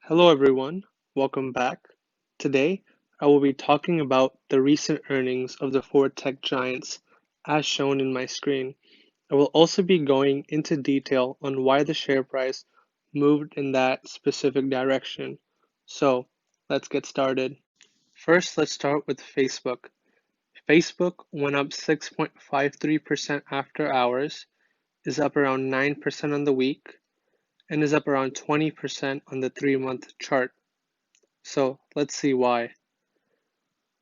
Hello everyone, welcome back. Today, I will be talking about the recent earnings of the four tech giants as shown in my screen. I will also be going into detail on why the share price moved in that specific direction. So, let's get started. First, let's start with Facebook. Facebook went up 6.53% after hours, is up around 9% on the week, and is up around 20% on the 3-month chart. So let's see why.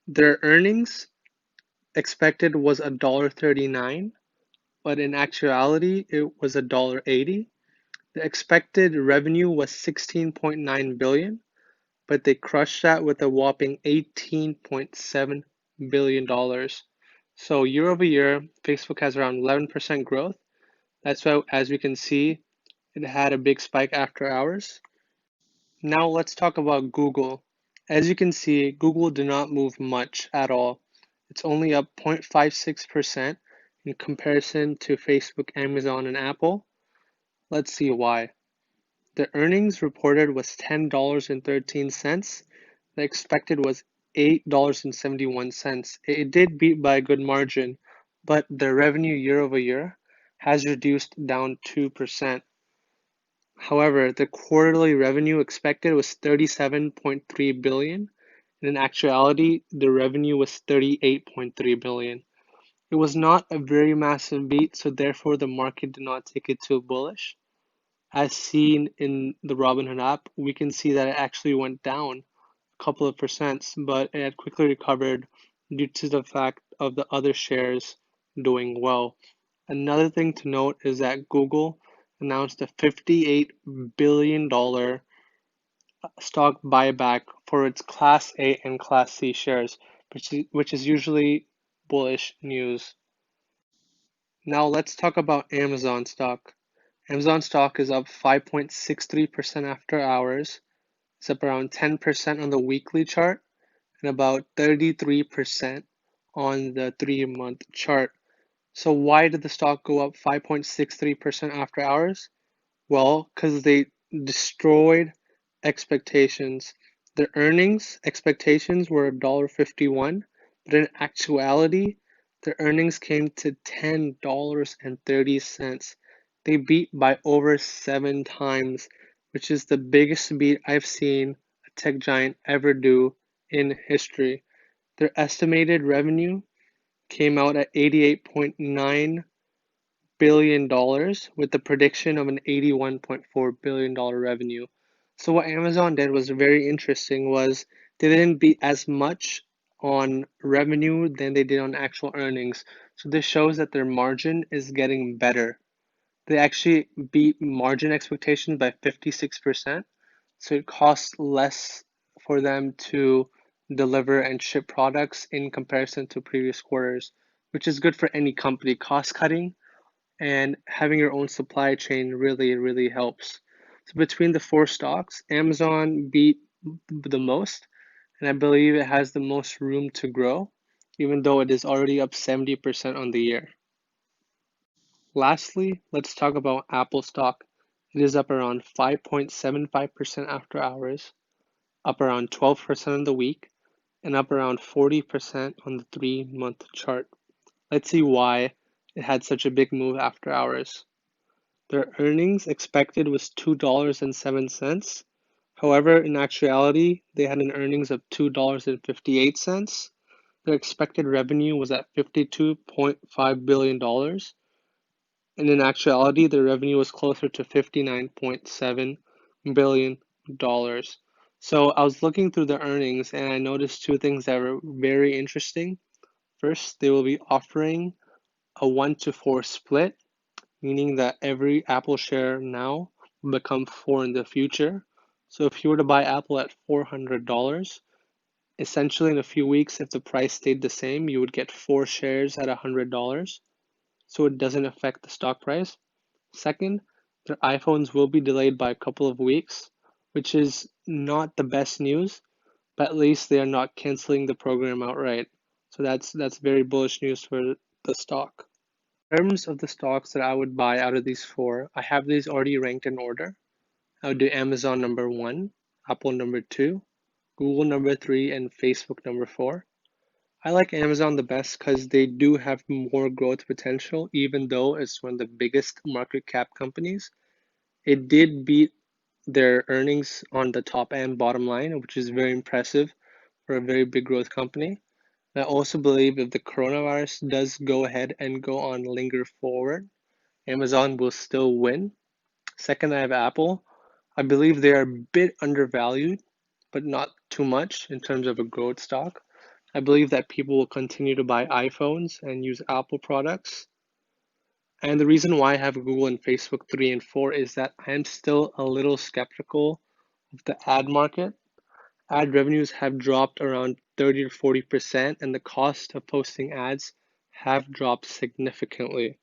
Their earnings expected was $1.39, but in actuality it was $1.80. The expected revenue was 16.9 billion, but they crushed that with a whopping 18.7 billion dollars. So year over year, Facebook has around 11% growth. That's why, as we can see, it had a big spike after hours. Now let's talk about Google. As you can see, Google did not move much at all. It's only up 0.56% in comparison to Facebook, Amazon, and Apple. Let's see why. The earnings reported was $10.13. The expected was $8.71. It did beat by a good margin, but the revenue year over year has reduced down 2%. However, the quarterly revenue expected was 37.3 billion, and in actuality, the revenue was 38.3 billion. It was not a very massive beat, so therefore the market did not take it too bullish. As seen in the Robinhood app, we can see that it actually went down a couple of percents, but it had quickly recovered due to the fact of the other shares doing well. Another thing to note is that Google announced a $58 billion stock buyback for its Class A and Class C shares, which is usually bullish news. Now let's talk about Amazon stock. Amazon stock is up 5.63% after hours. It's up around 10% on the weekly chart and about 33% on the 3-month chart. So why did the stock go up 5.63% after hours? Well, because they destroyed expectations. The earnings expectations were $1.51, but in actuality, the earnings came to $10.30. They beat by over 7 times, which is the biggest beat I've seen a tech giant ever do in history. Their estimated revenue came out at $88.9 billion with the prediction of an $81.4 billion revenue. So what Amazon did was very interesting was they didn't beat as much on revenue than they did on actual earnings. So this shows that their margin is getting better. They actually beat margin expectations by 56%. So it costs less for them to deliver and ship products in comparison to previous quarters, which is good for any company. Cost cutting and having your own supply chain really helps. So between the four stocks, Amazon beat the most, and I believe it has the most room to grow, even though it is already up 70% on the year. Lastly, let's talk about Apple stock. It is up around 5.75% after hours, up around 12% on the week, and up around 40% on the 3-month chart. Let's see why it had such a big move after hours. Their earnings expected was $2.07. However, in actuality, they had an earnings of $2.58. Their expected revenue was at $52.5 billion, and in actuality, their revenue was closer to $59.7 billion. So I was looking through the earnings and I noticed two things that were very interesting. First, they will be offering a 1-to-4 split, meaning that every Apple share now will become 4 in the future. So if you were to buy Apple at $400, essentially in a few weeks, if the price stayed the same, you would get 4 shares at $100. So it doesn't affect the stock price. Second, their iPhones will be delayed by a couple of weeks, which is not the best news, but at least they are not canceling the program outright. So that's very bullish news for the stock. In terms of the stocks that I would buy out of these four, I have these already ranked in order. I would do Amazon number one. Apple number 2, Google number 3, and Facebook number 4. I like Amazon the best because they do have more growth potential, even though it's one of the biggest market cap companies. It did beat their earnings on the top and bottom line, which is very impressive for a very big growth company. I also believe if the coronavirus does go ahead and go on linger forward, Amazon will still win. Second, I have Apple. I believe they are a bit undervalued, but not too much in terms of a growth stock. I believe that people will continue to buy iPhones and use Apple products. And the reason why I have Google and Facebook 3 and 4 is that I'm still a little skeptical of the ad market. Ad revenues have dropped around 30 to 40%, and the cost of posting ads have dropped significantly.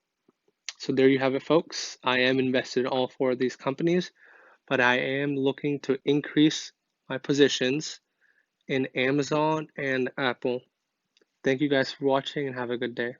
So there you have it, folks. I am invested in all four of these companies, but I am looking to increase my positions in Amazon and Apple. Thank you guys for watching and have a good day.